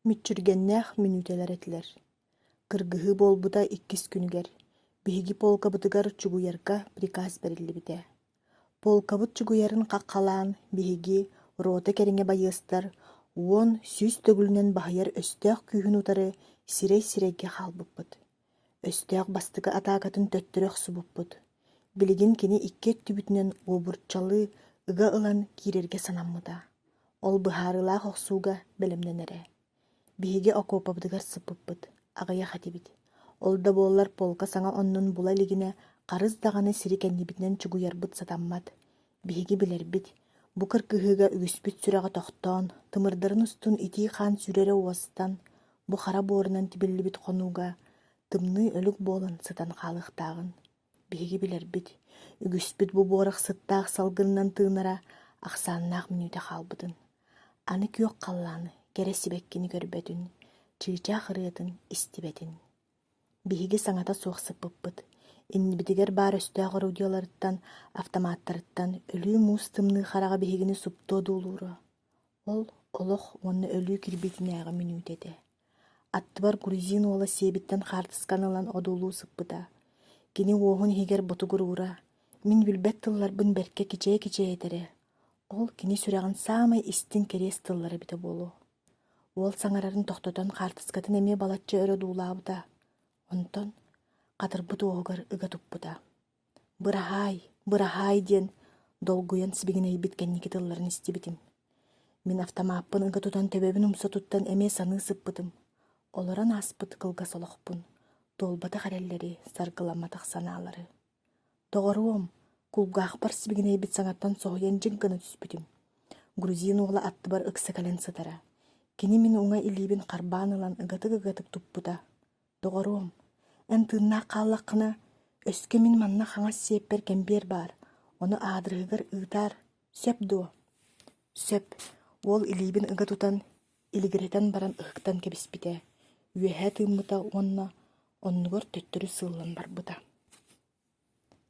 Мүччүргэннээх мүнүүтэлэр этилэр. Кыргыһыы буолбута иккис күнүгэр, биһиги полкабытыгар чугуйарга приказ бериллибитэ. Полкабыт чугуйарын хаккалаан биһиги рота кэриҥэ байыастар уон сүс төгүлүнэн баһыйар өстөөх күүһүн утары сирэй-сирэйгэ хаалбыппыт. Өстөөх бастыга атаакатын төттөрөх субуппут. Билигин кини икки өттүбүтүнэн уобурчалыы ыга ылан киирэргэ санаммыта. Ол быһаарылаах охсууга белемнэнэрэ. Биһиги окопабытыгар сыппыппыт, аҕыйа хатибит. Ол да буоллар полка саҥа оннун була илигинэ харыс даҕаны сири кэннибитинэн чугуйарбыт сатаммат. Биһиги билэрбит, бу кыргыһыыга үгүспүт сүрэҕэ тохтоон, тымырдарын устун итии хаан сүрэрэ уостан, бу хара буорунан тибиллибит хонууга тымныы өлүк буолан сытан хаалыахтааҕын. Биһиги билэрбит, үгүспүт бу буорах сыттаах салгынынан тыынара ахсааннаах мүнүүтэ хаалбытын. Аны күөх халлааны кэрэ сибэккини көрбөтүн, чыычаах ырыатын истибэтин. Биһиги саҥата суох сыппыппыт. Иннибитигэр баар өстөөх орудиоларыттан, автоматтарыттан өлүү муус тымныы хараҕа биһигини суптуо дуулуура. Ол олох уонна өлүү кирбитинээҕи мүнүүтэтэ. Аттыбар грузин уола сиэбиттэн хаартыскан ылан одуулуу сыппыта. Кини уоһун иһигэр ботугуруура. Мин билбэт тылларбын бэркэ кичээ этерэ. Ол кини сүрэҕин саамай истин кэриэс тыллара битэ буолуо. Уол саҥарарын тохтотон хаартыскатын эмиэ балачча өрө дуулаабыта. Онтон хатырбыт уоһугар ыга туппута. Быраһаай диэн долгуйан сибигинэйбит кэнники тылларын истибитим. Мин автомааппын ыга тутан төбөбүн умса туттан эмиэ саныы сыппытым. Олоран ааспыт кылга солохпун. Толбата харэллэри саргыламматах санаалары. Тоҕоруом, кулгаахпар сибигинэйбит саҥаттан соһуйан дьиҥ гына түспүтүм. Грузин уола аттыбар ыкса кэлэн сытара. Кини мин уҥа илиибин харбаан ылан ыгатык туппута. Тоҕоруом, эн тыыннаах хааллаххына өскө мин манна хаҥас сиэппэр кэмбиэр баар, ону аадырыһыгар ыытаар сөп дуо. Сөп, уол илиибин ыга тутан илигиретэн баран ыһыктан кэбиспитэ. Үөһэ тыыммыта уонна оннугор төттөрү сыыллан барбыта.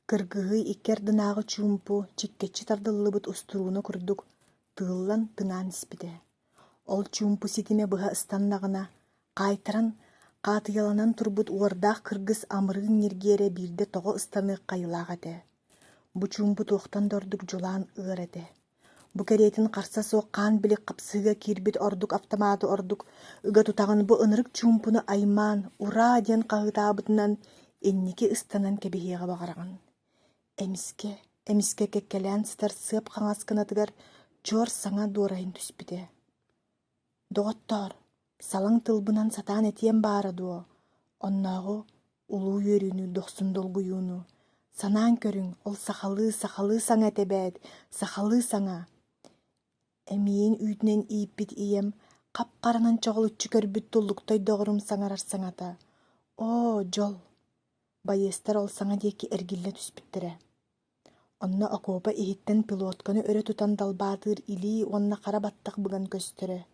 Кыргыһый иккер дынааҕы чуумпу чиккэччи тардыллыбыт устурууна курдук тыыллан тынаан испитэ. Ол чуумпу ситиме быһа ыстаннаҕына хаайтаран хаатыйаланан турбут уордаах кыргыс амырыын ньиргиэрэ биирдэ тоҕо ыстаныах хайылаах этэ. Бу чуумпу туохтан дордук дьулаан ыар этэ. Бу кэриэтин харса суох хаан билик хапсыыга киирбит ордук автоматы ордук ыга тутаҕын бу ынырык чуумпуну аймаан, ураа диэн хаһыытаабытынан инники ыстанан кэбиһиэҕэ баҕараҕын. Эмискэ кэккэлээн сытар сыап хаҥааскынатыгар дьуор саҥа дуорайын түспүтэ. Доҕоттоор, салаң тылбынан сатаан этиэм баара дуо. Оннооҕу улуу үөрүүнү дохсун долгуйууну. Санаан көрүң, ол сахалыы саҥа этебэт, сахалыы саҥа. Эмиин үүтүнэн ииппит ием, хап-харанан чоҕолуччу көрбүт туллуктой доҕорум саҥарар саҥата. Оо, дьол. Байыастар ол саҥа диэки эргиллэ түспүттэрэ. Онно окопа иһиттэн пилотканы өрө тутан далбаатыыр илии уонна хара баттах быган көстөрө.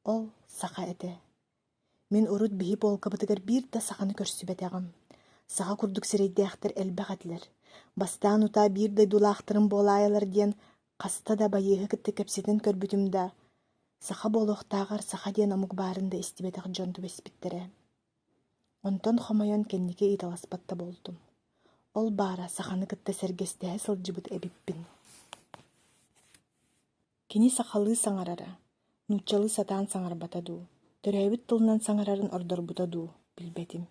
Ол саха этэ. Мин урут биһи полкабытыгар биир да саханы көрсүбэтэҕим. Саха курдук сирэйдээхтэр элбэх этилэр. Бастаан утаа биир да дулаахтарым буолаайалар диэн хаста да байыыһы кытты кэпсэтэн көрбүтүм да. Саха буолуохтааҕар саха диэн омук баарын да истибэтэх дьонту бэспиттэрэ. Онтон хомойон кэнники ыйталаспатта болдум. Ол баара саханы кытта сэргэстэһэ сылдьыбыт эбиппин. Кини сахалыы саҥарара, нууччалыы сатаан саҥарбата дуу, төрөйбүт тылынан саҥарарын ордорбута дуу, билбетим.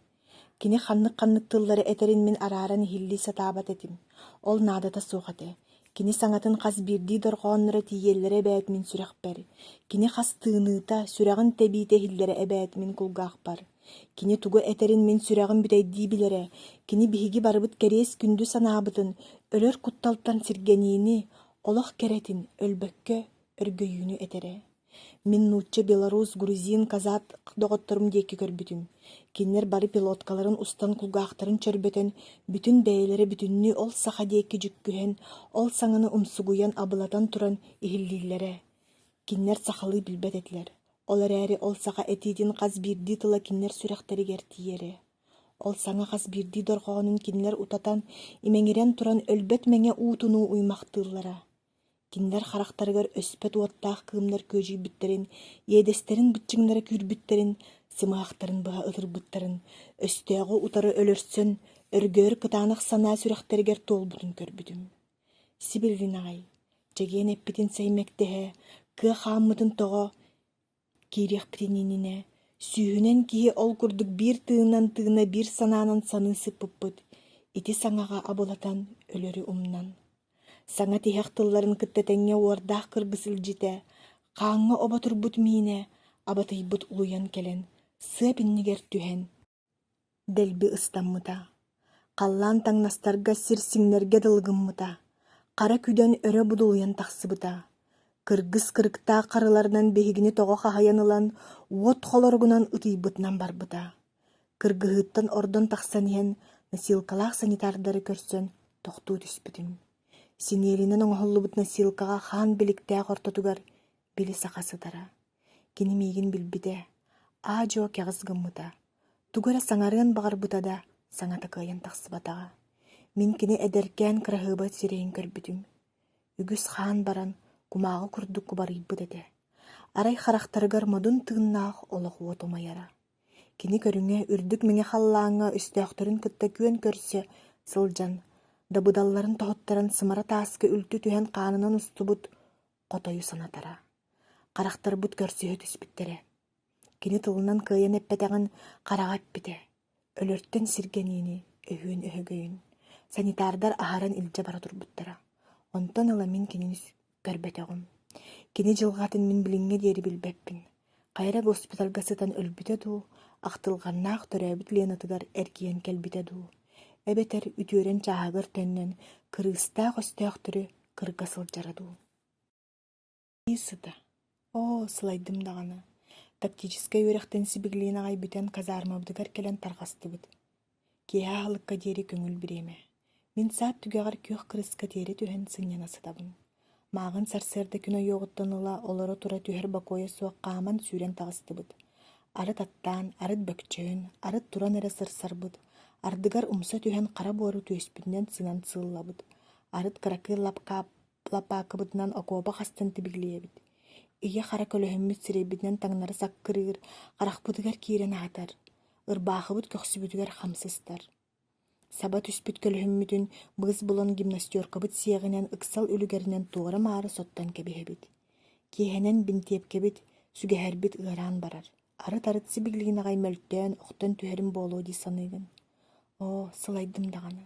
Кини ханнык тыллары этерин мин арааран иһиллии сатаабат этим. Ол наадата суох этэ. Кини саҥатын хас биирдии дорҕооннора тиийэллэрэ эбээт мин сүрэхпэр. Кини хас тыыныыта, сүрэҕин тэбиитэ иһиллэрэ эбээт мин кулгаахпар. Кини тугу этерин мин сүрэҕин бүтэйдии билэрэ. Кини биһиги барыбыт кэриэс күндү санаабытын, өлөр кутталтан сиргэниини, олох кэретин өлбөккө өргөйүүнү этерэ. Мин нуучча белорус, грузин, казат доҕотторум диэки көрбүтүм. Киннер бары пилоткаларын устан кулгаахтарын чөрбөтөн, бүтүн бэйэлэри бүтүннүү ол саха диэки жүккүһэн, ол саҥаны умсугуйан абылатан туран иһиллииллэрэ. Киннер сахалыы билбэт этилэр. Ол эрээри ол саха этиитин хас биирдии тыла киннер сүрэхтэригэр тиийэрэ. Ол саҥа хас биирдии дорҕоонун киннер утатан, имэҥирэн туран өлбөт мэҥэ уутунуу уймахтыыллара. Кинилэр харахтарыгар өспөт уоттаах кыымнар көжүйбүттерин, иэдэстерин бытчыҥнара күүрбүттерин, сымаахтарын быһа ытырбыттарын, өстөөгө утары өлөрсөн, өргөөр кытаанах санаа сүрэхтэригэр туолбутун көрбүтүм. Сибиллин аҕай, дьэгиэн эппитин сэймэктэһэ, кыа хааммытын тоҕо киириэхпитин иннинэ, сүүһүнэн киһи ол курдук биир тыынан тыына биир санаанан саныы сыппыппыт, ити саҥаҕа абылатан өлөрү умнан. Саҥа тиһэх тылларын кыттэтэҥҥэ уордаах кырбысылдьыта, хааҥҥа оба турбут миинэ, абатыйбыт улуйан кэлэн, сыа пиннигэр түһэн дэлби ыстаммыта. Халлаан таҥнастарга сир сиҥнэргэ дылгыммыта. Хара күдэн өрө будулуйан тахсыбыта. Кыргыс кырыктаах харыларынан биһигини тоҕо хаһайан ылан, уот холоргунан ытыйбытынан барбыта. Кыргыһыттан ордон тахсан иһэн, носилкалаах санитардары көрсөн, тохтуу түспүтүм. Синеэлинэн оҥоһуллубут носилкаҕа хаан биликтээх ортотугар били сахасытара. Кини миигин билбитэ, аадьо кэҕис-гыммыта. Тугара саҥарыан баҕарбыта да, саҥата кыайан тахсыбатаҕа. Мин кини эдэркээн кыраһыаба сирэйин көрбүтүм. Үгүс хаан баран, кумааҕы курдук кубарыйбыт этэ. Арай харахтарыгар модун тыыннаах олох уотумайара. Кини көрүҥэ үрдүк миҥэ халлааҥҥа өстөөхтөрүн кытта күөн көрсө, сылдьан, дабыдалларын тоһуттаран сымара тааска үлтү түһэн хаанынан устубут, хотойу санатара. Харахтарбыт көрсүһө түспүттэрэ. Кини тылынан кыайан эппэтэҕин хараҕа эппитэ. Өлөрттөн сиргэниини, өһүүн өһөгөйүн. Санитардар аһаран илдьэ бара турбуттара. Онтон ыла мин кинини көрбөтөҕүм. Кини дьылҕатын мин билиҥҥэ диэри билбэппин. Хайра госпиталга сытан өлбүтэ дуу, ахтылҕаннаах төрөөбүт Ленатыгар эргиэн кэлбитэ дуу. Эбэтэр үтүөрэн чааһыгар төннөн кырыыстаах өстөөхтөрү кырга сылдьара дуу. Сыта. Оо, сылайдым даҕаны. Тактическай үөрэхтэн Сибиглиин аҕай бүтэн казармабытыгар кэлэн тарҕастыбыт. Киэһэ аһылыкка диэри көҥүл бириэмэ. Мин саат түгэҕэр күөх кырыска диэри түһэн сынньана сытабын. Мааҕын сарсыарда күн ойуоҕуттан ыла олоро тура түһэр бакуойа суох хааман сүүрэн таҕыстыбыт. Арыт аттаан, арыт бөкчөөн, арыт туран эрэ сырсарбыт. Ардыгар умса түһэн хара буору түөспүтүнэн сынан сыыллабыт. Арыт кыракыы лапаакыбытынан окуоба хастан тибиглиэбит. Ийэ хара көлөһүммүт сирэйбитинэн таҥнары саккырыыр, харахпытыгар киирэн аатар. Ырбаахыбыт көхсүбүтүгэр хамсыстар. Саба түспүт көлөһүммүтүн быыс булан гимнастеркабыт сиэҕинэн ыксал үлүгэринэн туора маары соттан кэбиһэбит. Киэһэнэн бинтиэпкэбит, сүгэһэрбит ыараан барар. Арыт Сибиглиин аҕай мөлтөөн, охтон түһэрим буолуо дии саныыгын. Оо, сылайдым даҕаны.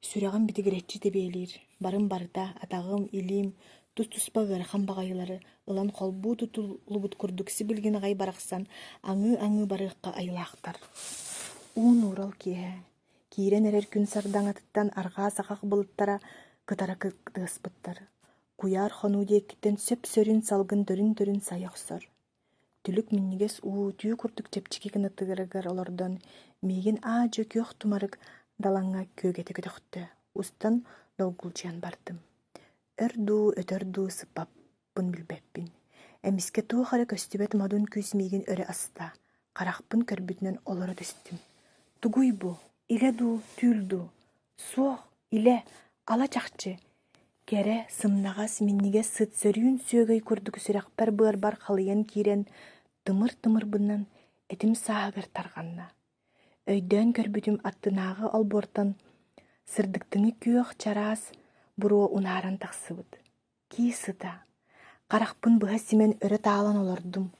Сүрэҕин битигирэччи тэбиэлиир, барын барыта, атаҕым, илиим, тус-туспа ыарахан баҕайылары ылан холбуу тутулубут курдук Сибиглиин аҕай барахсан аҥыы барыахха айылаахтар. Уун уурал киэһэ. Киирэн эрэр күн сардаҥатыттан арҕаа сахах былыттара кытара кытыаспыттар. Куяар хонуу диэккиттэн сөп-сөрүн салгын төрүн сайа охсор. Түлүк миннигес түү курдук чэпчики кынаттыгырыгар олордон миигин аадьо күөх тумарык далаҥҥа күөгэти көтөхтө. Устан долгулчуян бардым. Өтөр дуу сыппаппын билбэппин. Эмиске туу хара көстүбэт модун күүс миигин өрө аста. Харахпын көрбүтүнэн олоро төстүм. Тугуй бу, иле дуу, түүл дуу. Суох, иле, ала чахчы. Кере сымнагас минниге сыт сөрүүн сүөгөй курдук сүрэхпэр быарбар халыйан киирэн тымыр быннан этим сааһыгар тарганна. Өйдөөн көрбүтүм аттынаагы олбортон сырдыктыңы күөх чараас буруо унааран тахсыбыт. Кии сыта. Харахпын быһа симен өрө таалан олордум.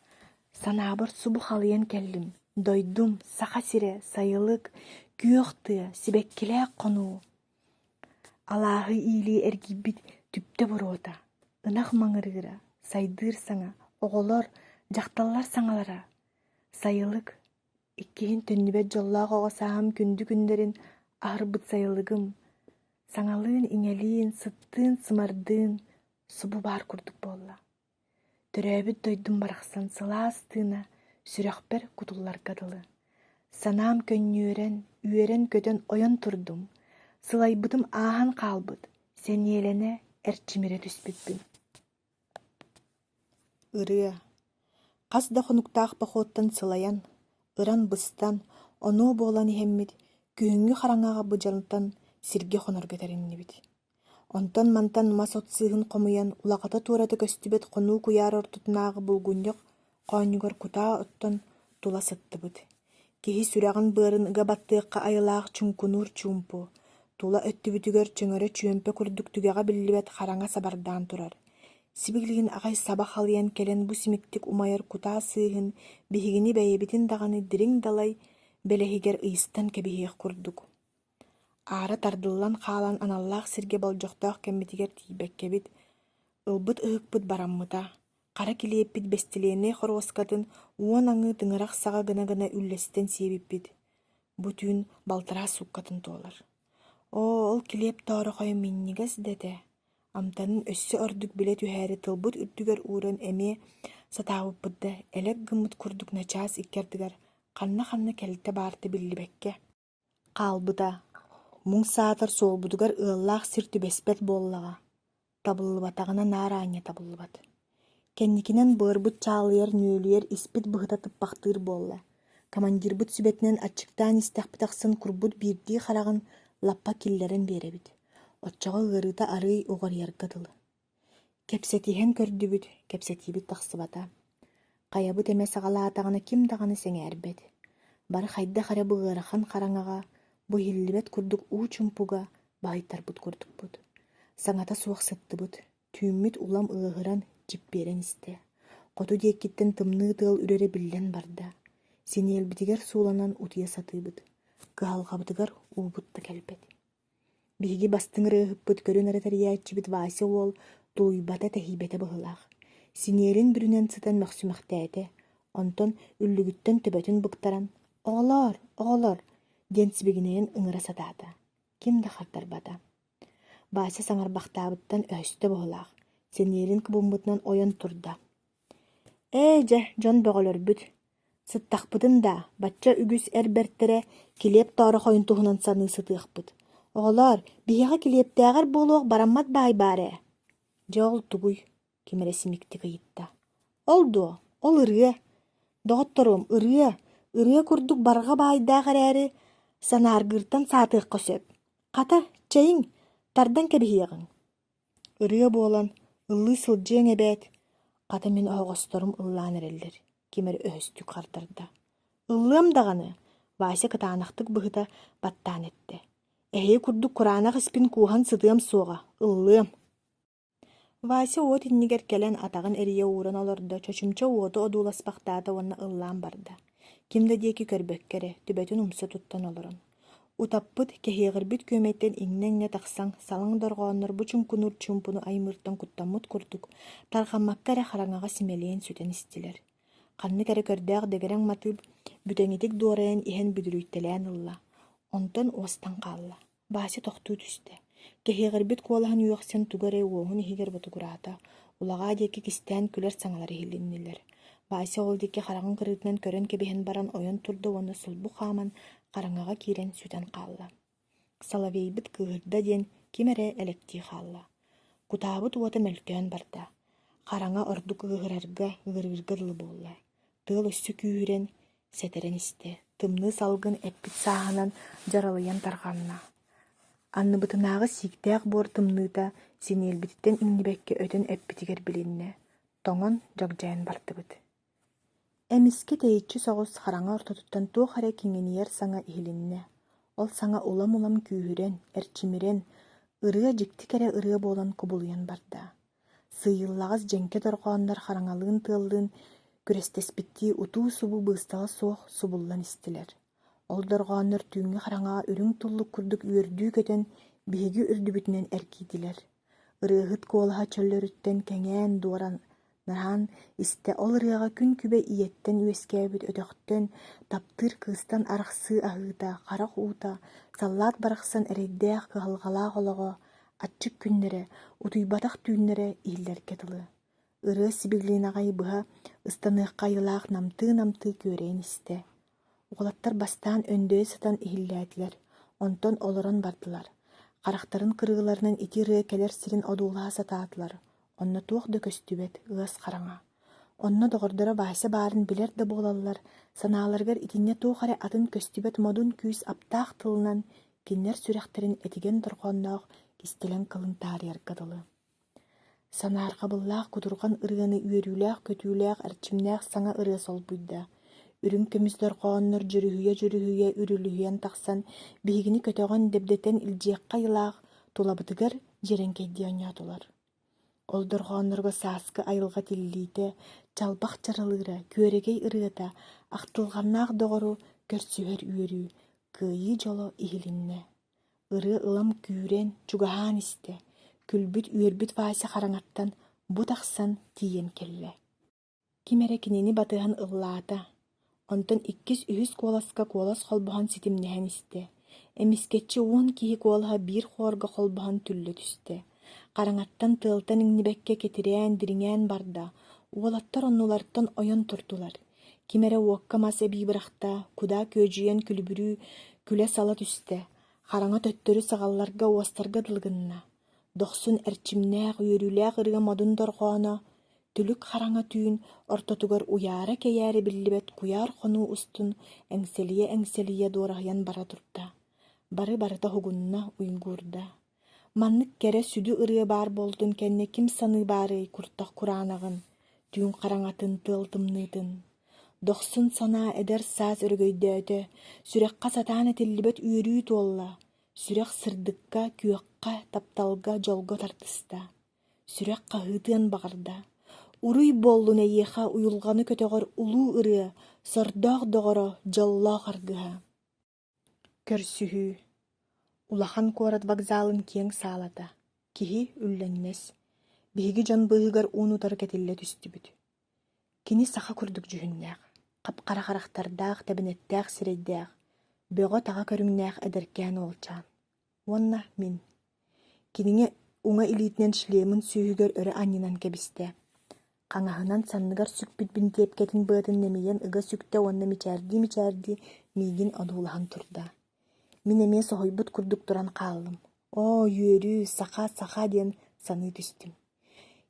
Санаабыр субу халыйан келлим. Дойдум, саха сире, сайылык, күөх тыа, сибеккилээх хонуу. Алааһы иилии эргийбит түптэ буруота. Ынах маҥырыыра, сайдыыр саҥа, оҕолор, дьахталлар саҥалара. Сайылык, иккиһин төннүбэт дьоллоох оҕосаам күндү күндэрин аһырбыт сайылыгым. Саҥалыын, иҥэлиин, сыттыын, сымардыын субу баар курдук буолла. Төрөөбүт дойдум барахсан сылаас тыына сүрэхпэр кутулларга дылы. Санаам үөрэн көтөн ойон турдум. Сылайбытым ааһан хаалбыт. Сэнниэленэ эрчимире түспүппүн. Ырыа. Хас да хонуктаах бахуоттан сылаян, ыран быстан, онуо буолан иһэммит, күһүҥҥү хараҥаҕа быдьалтан сиргэ хонорго тэриннибит. Онтон мантан мас отсыыһын хомуйан улаҕата туораты көстүбэт хонуу куяар ортутунааҕы булгунньох хоонньугар кутаа оттон тула сыттыбыт. Киһи сүрэҕин быарын ыга баттыахха айылаах чуҥкунуур чуумпу. Тула өттүбүтүгэр чөҥөрө чүөмпэ курдук түгэҕэ биллибэт хараҥа сабардаан турар. Сибиглигин аҕай сабах алыйан кэлэн бу симиктик умайар кутаа сыыһын биһигини бэйэбитин даҕаны дириҥ далай бэлэһигэр ыйыстан кэбиһиэх курдук. Аара тардыллан хаалан аналлаах сиргэ болдьохтоох кэммитигэр тиийбэккэбит, ылбыт ыһыкпыт бараммыта, хара килиэппит бэстилиэнэй хоруоскатын уон аҥыы тыҥырах саҕа гына-гына үллэстэн сиэбиппит. Бу түүн балтараа суккатын туолар. Ол килиэп тоорохойо миннигас дэтэ. Амтанын өссө ордук билэ түһээри тылбыт үрдүгэр ууран эмиэ сатаабыппытда элек гыммыт курдук начаас иккертигэр ханна-ханна кэлтэ баарты биллибэккэ. Хаалбыта, муҥ саатар суолбутугар ыаллаах сир түбэспэт буоллаҕа. Табыллыбатаҕына наарааññа табыллыбат. Кэнникинэн быарбыт чаалыйар ньүөлүйэр испит быһыта тыппахтыыр буолла. Командирбыт сүбэтинэн аччыктаан истэхпитахсын курбут биирдии хараҕын лаппа киллэрэн биэрэбит. Оччоҕо ыарыыта арый оҕорьярга дылы. Кэпсэтииһэн көрдүбүт, кэпсэтиибит тахсыбата. Хайабыт эмэ саҕалаатаҕына ким даҕаны сэҥээрбэт. Бары хайда хара быыарахан хараҥаҕа, бу хиллибэт курдук уу чумпуга баһыйтарбыт курдукпут. Саҥата суох сыттыбыт, түүммүт улам ыаһыран дьиппиэрэн истэ. Хоту диэккиттэн тымныы тыал үрэрэ биллэн барда. Синиэлбитигэр сууланан утуйа сатыыбыт. Кыһалҕабытыгар уубутта кэлбэт. Биһиги бастыҥ ырыаһыппыт көрүн эрэтэрийээччибит Вася уол тулуйбата тэһиибэтэ быһылаах. Синиэлин бүрүнэн сытан мөхсүмэхтээтэ, онтон үллүгүттэн төбөтүн быктаран «Оҕолор» диэн сибигинэйэн ыҥыра сатаата. Ким да хардарбата. Вася саҥарбахтаабыттан өһөстө быһылаах. Синиэлин кыбыммытынан ойон турда. Дьон бөҕөлөрбүт. Сыттахпытын да, бачча үгүс эр бэртэрэ килиэп тоорохойун туһунан саныы сытыахпыт. «Оҕолор, биһиэҕэ килиэптээҕэр буолуох бараммат баай баарэ». «Дьоол тугуй», кимэрэ симикти кыйытта. «Ол дуо, ол ырыа. Доҕотторуом, ырыа курдук барга баайдаах эрээри санааргыыртан саатыахха сөп. Хата, чэйиҥ, тардан кэбиһиэҕиҥ». Ырыа буолан, ыллыы сылдьыаҥ эбээт. Хата мин оһоҕосторум ыллаан эрэллэр, кимэрэ өһөстүк хардарда. «Ыллыам даҕаны», Вася кытаанахтык быһыта баттаан этэ. «Эһиэ курдук кураанах испин кууһан сытыам суоҕа, ыллыам». Вася уот иннигэр кэлэн атаҕын эрийэ ууран олордо чочумча уоту одууласпахтаата уонна ыллаан барда. Кимда диэки көрбөккэрэ, түбэтин умса туттан олорон. Утаппыт кэһиэҕирбит күөмэйттэн иҥнэ тахсаҥ салаҥ дорҕооннор бу чуҥкунуур чуумпуну аймыыртан куттаммыт курдук тархаммакка эрэ хараҥаҕа симэлиэн сүтэн истилэр. Ханнык эрэ көрдөөх дэгэрэҥ матыып бүтэҥитик дуорайан иһэн бүдүрүйттэлээн ылла. Онтон уостан хаалла. Вася тохтуу түстэ. Кэһиэҕирбит куолаһын үөҕсэн тугары уоһун иһигэр ботугураата, улагаа диэки кистээн күлэр саҥалар иһиллиннилэр. Вася ол диэки хараҕын кырыытынан көрөн кэбиһэн баран ойон турда уонна сулбу хааман хараҥаҕа киирэн сүтэн хаалла. Салавейбит кыыһырда диэн ким эрэ электии хаалла. Кутаабыт уота мөлтөөн барда. Хараҥа ордук ыыһырарга, ыгырыырга дылы буолла. Тыал өссү күүһүрэн, сэтэрэн истэ. Тымныы салгын эппит сааһынан дьаралыйан тарҕанна. Анныбытынааҕы сииктээх буор тымнüüта синиэлбититтэн иҥнибэккэ өтөн эппитигэр билиннэ. Тоҥон дьогдьайан бартыбыт. Эмиски тэйиччи соҕус хараҥа ортотуттан туох эрэ киҥиниэр саҥа иһилиннэ. Ол саҥа улам-улам күүһүрэн, эрчимирэн, ырыа дьиктик эрэ ырыа буолан кубулуйан барда. Сыйыллаҕас дьэҥкэ торҕооннор хараҥалыын тыаллыын күрэстэспиттии утуу субу быыстала суох субуллан истилэр. Ол дорҕооннор түүҥҥэ хараҥаҕа үрүҥ туллук курдук үөрдүү көтөн биһиги үрдүбүтүнэн эркиитилэр. Ырыаһыт куолаһа чөллөрүттэн кэҥээн дуоран наһаан истэ ол ырыаҕа күн күбэ ийэттэн үөскээбит өтөхтөн таптыыр кыыстан арахсыы аһыыта, харах уута, саллаат барахсан эрэйдээх кыһалҕалаах олоҕо, аччык күннэрэ, утуйбатах түүннэрэ иһиллэргэ тылы. Ырыа сибиглиин аҕай быһа ыстаныахха айылаах намтыы күөрэйин истэ. Уголаттар бастаан өндөö сытан иһиллээтилэр, онтон олорон бардылар. Харахтарын кырыыларынан ити ырыа кэлэр сирин одуулаһа сатаатылар. Онно туох да көстүбэт, ыас хараҥа. Онно доҕордоро Вася баарын билэр да буолаллар, санааларыгар итиннэ туох эрэ атын көстүбэт модун күүс аптаах тылынан киннэр сүрэхтэрин этиген дорҕоонноох кистелен кылын таарыаргадылы. Санаарга быллаах кутурган ырыаны үөрүүлээх, көтүүлээх, арчимнээх саҥа ырыа солбуйда. Үрүн көмүстөр кооннор жүрүһүйэ үрүлүһүйэн тахсан, биһигини көтөҕөн дэбдэтэн илдьиэххэ йылаах тулабытыгар дьэрэнкэйдии оññоотулар. Олдор хооннорго сааскы айылга тиллиитэ, чалбах чаралыыра, күөрэгэй ырыата, ахтылҕаннаах доҕору көрсүһөр үөрүү, кыайыы дьоло иһилиннэ. Ырыа ылам күүрэн, чугаһаан истэ, күлбүт үөрбүт Вася хараҥаттан бу тахсан тиийэн кэллэ. Ким эрэ кинини батыһан ыллаата, онтон иккис үһүс куоласка куолас холбоһон ситимнэһэн истэ. Эмискетчи уон киһи куолаһа биир хуорга холбоһон түллэ түстэ. Хараҥаттан тыалтан иҥнибэккэ кетирээн, дириҥээн барда, уолаттар оннуларттан ойон турдулар. Ким эрэ уокка мас эбии бырахта, кудаа күөдьүйэн күлүбүрүү күлэ сала түстэ. Хараҥа төттөрү саҕалларга уостарга дылгынна. Дохсун эрчимнээх, үөрүүлээх ырыа модун дорҕооно, түлүк хараҥа түүн ортотугар уяара кэйээри биллибэт куяар хонуу устун эҥсэлийэ дуораһыйан бара турда. Бары барыта хугунна уйгуурда. Маннык кэрэ сүдү ырыа баар болдун кэннэ ким саныы баарый куртах кураанаҕын, түүн хараҥатын тыалтымныытын. Дохсун санаа эдэр саас өрөгөйдөөтө, сүрэхха сатаан этиллибэт үөрүү туолла, сүрэх сырдыкка, күөкха, тапталга, дьолго тартыста. Сүрэх хаһыытыан баҕарда. Уруй буоллун эйиэхэ уйулҕаны көтөҕөр улуу ырыа, сордоох доҕоро дьоллоох аргыһа. Көрсүһүү. Улахан куорат вокзалын киэҥ саалата. Киһи үллэннэс. Биһиги дьон быыһыгар уунутары кэтиллэ түстүбүт. Кини саха курдук дьүһүннээх. Хапхара харахтардаах, тэбинэттээх сирэйдээх. Бөҕө таҕа көрүҥнээх эдэркээн уолчаан. Уонна мин. Киниҥэ уҥа илиитинэн шлемын сүүһүгөр өрө анньынан кэбистэ. Хаҥаһынан санныгар сүкпүтбүн тиэпкэтин быатын нэмийэн ыга сүктэ уонна мичээрди миигин одуулаһан турда. Мин эмиэ соһуйбут курдук туран хааллым. Оо, үөрүү, саха диэн саныы түстүм.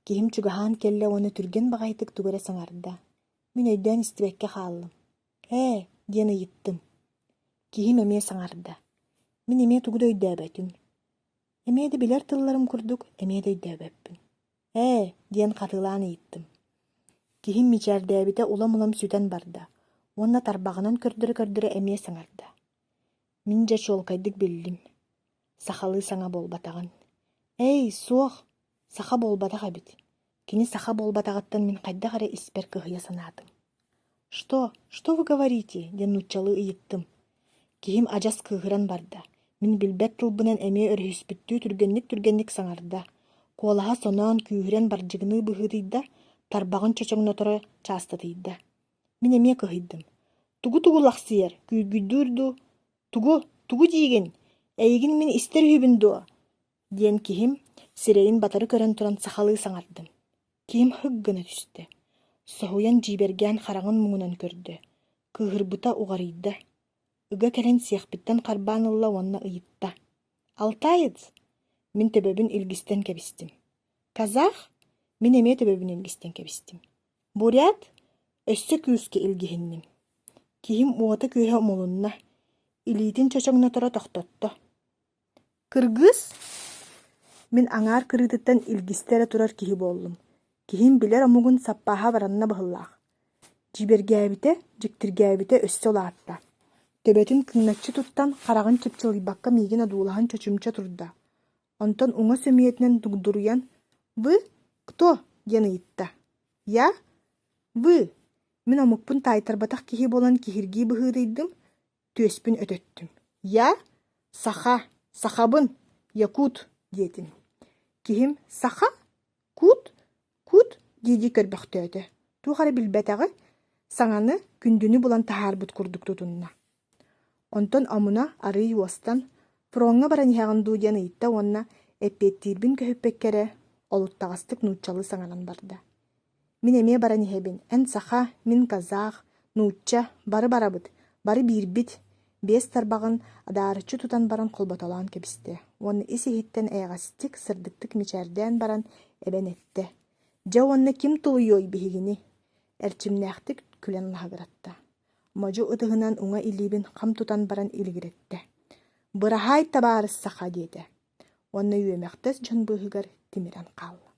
Киһим чугаһаан кэллэ уонна түрген баҕайытык тугара саҥарда. Мин өйдөөн истибэккэ хааллым. Диэн ыйыттым. Киһим эмиэ саҥарда. Мин эмиэ тугу да өйдөөбөтүм. Эмиэ да билэр тылларым курдук, эмиэ да өйдөөбөппүн. Диэн хатыылаан ыйыттым. Киһим мичээрдээбитэ улам-улам сүтэн барда. Уонна тарбаҕынан көрдөрө эмиэ саҥарда. Мин дьэ чуолкайдык биллим. Сахалыы саҥа буолбатаҕын. Суох, саха буолбатах эбит. Кини саха буолбатаҕыттан мин хайдах эрэ испэр кыһыйа санаатым. Что вы говорите? Диэн нуччалыы ыйыттым. Киһим адьас кыыһыран барда. Мин билбэт тылбынан эмиэ өрүһүспүттүү түргэнник саҥарда. Куолаһа соноон күүһүрэн бардьыгыныы быһыытыйда, тарбаҕын чочоҥноторо чаастатыйда. Мин эмиэ кыһыйдым. Тугу лахсыйар, күүгүйдүүрду. Тугу диигин, эйигин мин истэр үһүбүн дуо. Диэн киһим сирэйин батары көрөн туран сахалыы саҥардым. Киһим хыггына түстэ. Соһуйан дьиибэргээн хараҕын муҥунан көрдө. Кыыһырбыта уҕарыйда. Ыга кэлэн сиэхпиттэн харбаан ылла уонна ыйытта. Алтаец? Мин төбөбүн илгистен кэбистим. Казах? Мин эмиэ төбөбүн илгистен кэбистим. Бурят? Өссө күүскэ илгиһинним. Киһим уота күүһэ умулунна. Илиитин чочоҥноторо тохтотто. Кыргыз? Мин аңаар кырыытыттан илгистэрэ турар киһи буоллум. Киһим билэр омугун саппааһа баранна быһыллаах. Дьибэргээбитэ, дьиктиргээбитэ өссө улаатта. Төбөтүн кыҥначчы туттан хараҕын чыпчылыйбакка миигин адуулаһан чочумча турда. Онтон уҥа сөмүөтүнэн дугдуруйан: «Вы? Кто?» диэн ыйытта. «Я? Вы?» Мин омукпун таайтарбатах киһи буолан киһиргии быһыытыйдым, түөспүн өтөттүм. «Я? Сахабын, якут» диэтим. Киһим: «Саха? Кут дииди көрбөхтөөтө. Туухары билбэтэҕи, саҥаны күндүнү булан таһаарбыт курдук тутунна». Онтон омуна арый уостан фроҥҥа баран иһэҕин дуу диэн ыйытта уонна эппиэттиирбин көһүппэккэрэ олуттаҕастык нууччалыы саҥаран барда. Мин эмиэ баран иһэбин, эн саха, мин казах, нуучча, бары барабыт, бары биирбит, биэс тарбаҕын адаарыччы тутан баран холботолоон кэбистэ. Уонна ис иһиттэн эйэҕастик сырдыктык мичээрдээн баран эбэн этте. Дьэ уонна ким тулуйуой биһигини? Эрчимнээхтик күлэн лаһыгыратта. Модьу ытыһынан уҥа илиибин хам тутан баран илигиретте. «Быраһаай табаарыс саха» диэтэ. Уонна үөмэхтэс дьон быыһыгар тимирэн хаалла.